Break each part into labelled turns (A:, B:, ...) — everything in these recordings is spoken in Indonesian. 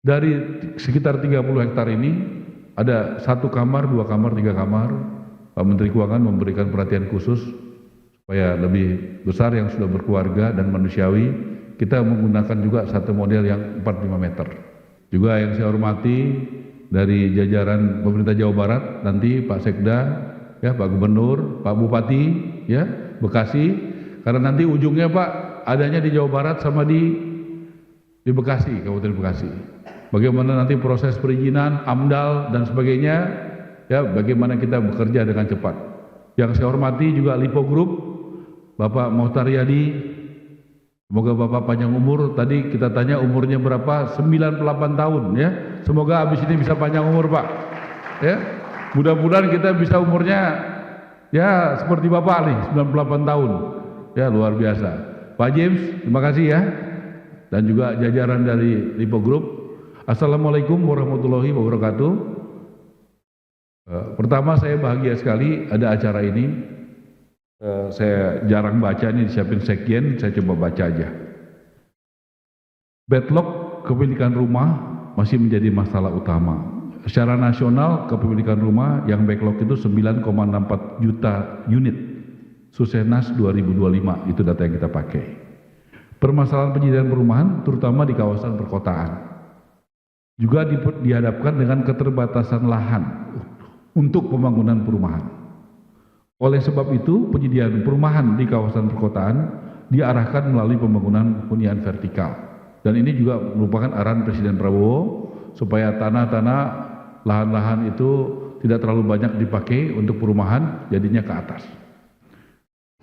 A: Dari sekitar 30 hektar ini ada 1 kamar, 2 kamar, 3 kamar. Pak Menteri Keuangan memberikan perhatian khusus supaya lebih besar yang sudah berkeluarga dan manusiawi. Kita menggunakan juga satu model yang 45 meter. Juga yang saya hormati dari jajaran pemerintah Jawa Barat, nanti Pak Sekda, ya Pak Gubernur, Pak Bupati, ya Bekasi, karena nanti ujungnya Pak adanya di Jawa Barat sama di Bekasi, Kabupaten Bekasi. Bagaimana nanti proses perizinan, AMDAL dan sebagainya, ya bagaimana kita bekerja dengan cepat. Yang saya hormati juga Lipo Group, Bapak Mohtar Yadi, semoga Bapak panjang umur. Tadi kita tanya umurnya berapa, 98 tahun ya. Semoga habis ini bisa panjang umur Pak. Ya, mudah-mudahan kita bisa umurnya ya seperti Bapak nih, 98 tahun. Ya luar biasa. Pak James, terima kasih ya. Dan juga jajaran dari Lipo Group. Assalamualaikum warahmatullahi wabarakatuh. Pertama saya bahagia sekali ada acara ini. Saya jarang baca ini, disiapin sekjen, saya coba baca aja. Backlog kepemilikan rumah masih menjadi masalah utama. Secara nasional kepemilikan rumah yang backlog itu 9,64 juta unit. Susenas 2025 itu data yang kita pakai. Permasalahan penyediaan perumahan terutama di kawasan perkotaan juga dihadapkan dengan keterbatasan lahan untuk pembangunan perumahan. Oleh sebab itu, penyediaan perumahan di kawasan perkotaan diarahkan melalui pembangunan hunian vertikal. Dan ini juga merupakan arahan Presiden Prabowo supaya tanah-tanah, lahan-lahan itu tidak terlalu banyak dipakai untuk perumahan, jadinya ke atas.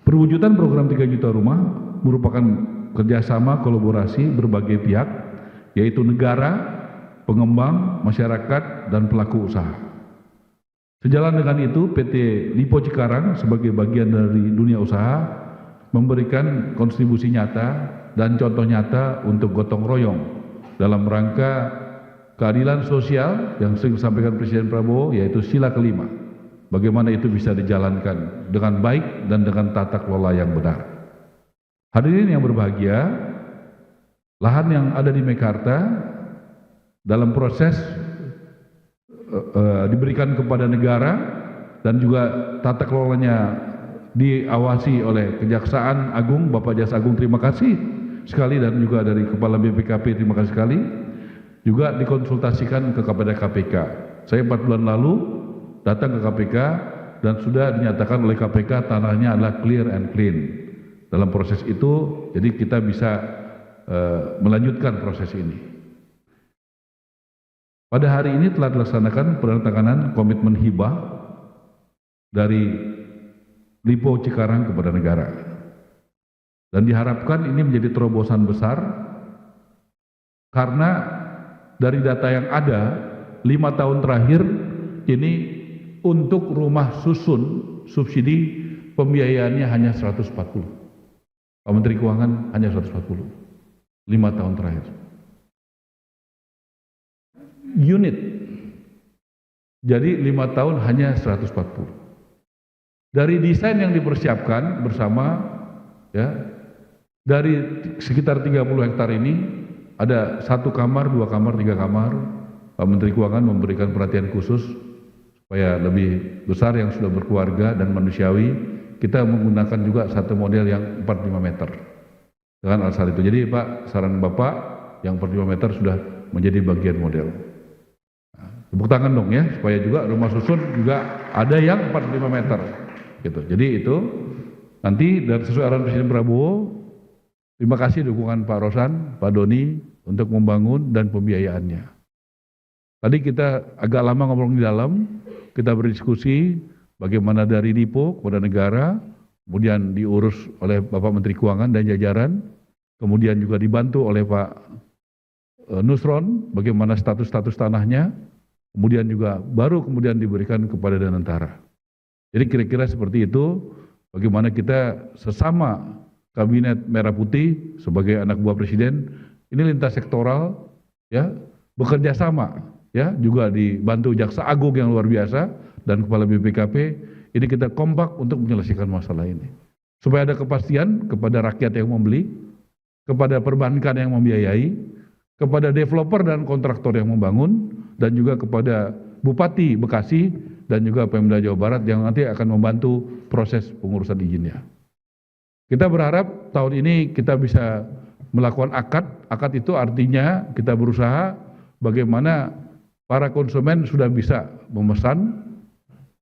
A: Perwujudan program 3 juta rumah merupakan kerjasama kolaborasi berbagai pihak, yaitu negara, pengembang, masyarakat, dan pelaku usaha. Sejalan dengan itu, PT Lipo Cikarang sebagai bagian dari dunia usaha memberikan kontribusi nyata dan contoh nyata untuk gotong royong dalam rangka keadilan sosial yang sering disampaikan Presiden Prabowo, yaitu sila kelima. Bagaimana itu bisa dijalankan dengan baik dan dengan tata kelola yang benar. Hadirin yang berbahagia, lahan yang ada di Mekarta dalam proses diberikan kepada negara dan juga tata kelolanya diawasi oleh Kejaksaan Agung, Bapak Jaksa Agung terima kasih sekali, dan juga dari Kepala BPKP terima kasih sekali, juga dikonsultasikan kepada KPK. Saya 4 bulan lalu datang ke KPK dan sudah dinyatakan oleh KPK tanahnya adalah clear and clean. Dalam proses itu, jadi kita bisa melanjutkan proses ini. Pada hari ini telah dilaksanakan penandatanganan komitmen hibah dari Lipo Cikarang kepada negara. Dan diharapkan ini menjadi terobosan besar karena dari data yang ada 5 tahun terakhir ini untuk rumah susun subsidi pembiayaannya hanya 140. Pak Menteri Keuangan hanya 140. 5 tahun terakhir. Unit. Jadi 5 tahun hanya 140. Dari desain yang dipersiapkan bersama ya, dari sekitar 30 hektar ini ada 1 kamar, 2 kamar, 3 kamar. Pak Menteri Keuangan memberikan perhatian khusus supaya lebih besar yang sudah berkeluarga dan manusiawi. Kita menggunakan juga satu model yang 45 meter. Dengan alasan itu. Jadi Pak, saran Bapak yang 45 meter sudah menjadi bagian model. Tepuk tangan dong ya, supaya juga rumah susun juga ada yang 45 meter gitu. Jadi itu nanti dari sesuai arahan Presiden Prabowo, terima kasih dukungan Pak Rosan, Pak Doni untuk membangun dan pembiayaannya. Tadi kita agak lama ngomong di dalam, kita berdiskusi bagaimana dari Lipo kepada negara, kemudian diurus oleh Bapak Menteri Keuangan dan jajaran, kemudian juga dibantu oleh Pak Nusron, bagaimana status-status tanahnya, kemudian juga baru kemudian diberikan kepada Danantara. Jadi kira-kira seperti itu, bagaimana kita sesama Kabinet Merah Putih sebagai anak buah Presiden, ini lintas sektoral, ya, bekerja sama, ya, juga dibantu Jaksa Agung yang luar biasa dan Kepala BPKP, ini kita kompak untuk menyelesaikan masalah ini. Supaya ada kepastian kepada rakyat yang membeli, kepada perbankan yang membiayai, kepada developer dan kontraktor yang membangun, dan juga kepada Bupati Bekasi dan juga Pemda Jawa Barat yang nanti akan membantu proses pengurusan izinnya. Kita berharap tahun ini kita bisa melakukan akad. Akad itu artinya kita berusaha bagaimana para konsumen sudah bisa memesan.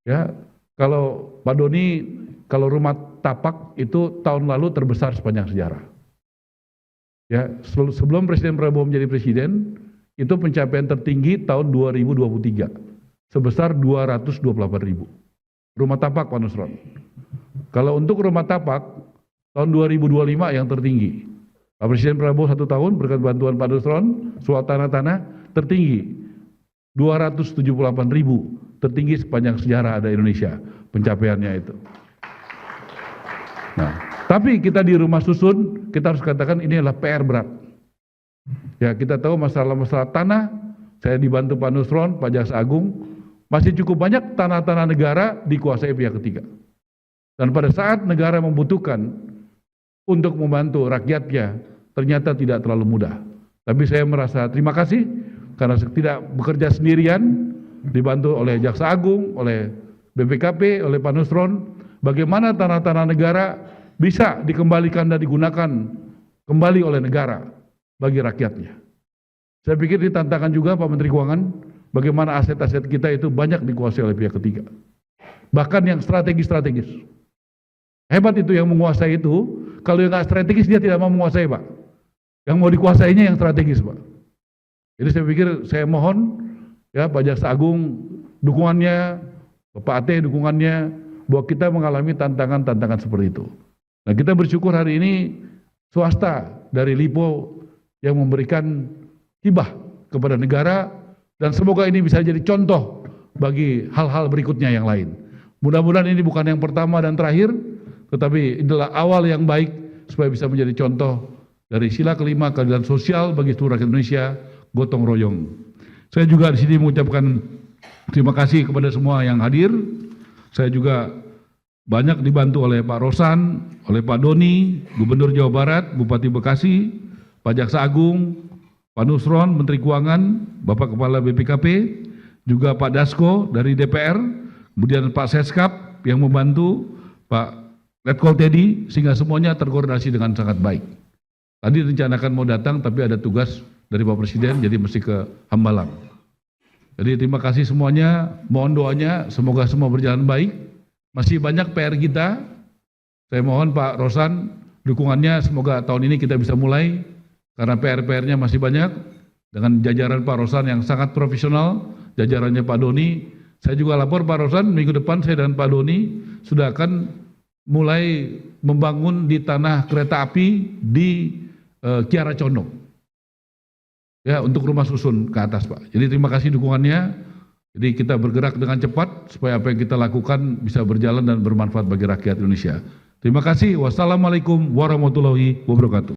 A: Ya, kalau Pak Doni, kalau rumah tapak itu tahun lalu terbesar sepanjang sejarah. Ya, sebelum Presiden Prabowo menjadi presiden, itu pencapaian tertinggi tahun 2023 sebesar 228.000 rumah tapak, Pak Nusron. Kalau untuk rumah tapak tahun 2025 yang tertinggi, Pak Presiden Prabowo 1 tahun berkat bantuan Pak Nusron, soal tanah-tanah tertinggi 278.000, tertinggi sepanjang sejarah ada Indonesia pencapaiannya itu. Nah, tapi kita di rumah susun, kita harus katakan ini adalah PR berat. Ya, kita tahu masalah-masalah tanah, saya dibantu Pak Nusron, Pak Jaksa Agung, masih cukup banyak tanah-tanah negara dikuasai pihak ketiga. Dan pada saat negara membutuhkan untuk membantu rakyatnya, ternyata tidak terlalu mudah. Tapi saya merasa terima kasih karena tidak bekerja sendirian, dibantu oleh Jaksa Agung, oleh BPKP, oleh Pak Nusron, bagaimana tanah-tanah negara bisa dikembalikan dan digunakan kembali oleh negara bagi rakyatnya. Saya pikir ini tantangan juga Pak Menteri Keuangan, bagaimana aset-aset kita itu banyak dikuasai oleh pihak ketiga. Bahkan yang strategis-strategis. Hebat itu yang menguasai itu, kalau yang nggak strategis dia tidak mau menguasai, Pak. Yang mau dikuasainya yang strategis, Pak. Jadi saya pikir, saya mohon ya Pak Jaksa Agung dukungannya, Bapak Ate dukungannya, bahwa kita mengalami tantangan-tantangan seperti itu. Nah, kita bersyukur hari ini swasta dari LIPO yang memberikan hibah kepada negara, dan semoga ini bisa jadi contoh bagi hal-hal berikutnya yang lain. Mudah-mudahan ini bukan yang pertama dan terakhir, tetapi inilah awal yang baik supaya bisa menjadi contoh dari sila kelima keadilan sosial bagi seluruh rakyat Indonesia, gotong royong. Saya juga di sini mengucapkan terima kasih kepada semua yang hadir. Saya juga banyak dibantu oleh Pak Rosan, oleh Pak Doni, Gubernur Jawa Barat, Bupati Bekasi, Pak Jaksa Agung, Pak Nusron, Menteri Keuangan, Bapak Kepala BPKP, juga Pak Dasko dari DPR, kemudian Pak Seskap yang membantu, Pak Letkol Teddy, sehingga semuanya terkoordinasi dengan sangat baik. Tadi rencanakan mau datang, tapi ada tugas dari Pak Presiden, jadi mesti ke Hambalang. Jadi terima kasih semuanya, mohon doanya, semoga semua berjalan baik. Masih banyak PR kita, saya mohon Pak Rosan dukungannya, semoga tahun ini kita bisa mulai, karena PR-PR-nya masih banyak, dengan jajaran Pak Rosan yang sangat profesional, jajarannya Pak Doni. Saya juga lapor Pak Rosan, minggu depan saya dan Pak Doni sudah akan mulai membangun di tanah kereta api di Kiara Condong. Ya, untuk rumah susun ke atas, Pak. Jadi terima kasih dukungannya. Jadi kita bergerak dengan cepat supaya apa yang kita lakukan bisa berjalan dan bermanfaat bagi rakyat Indonesia. Terima kasih. Wassalamualaikum warahmatullahi wabarakatuh.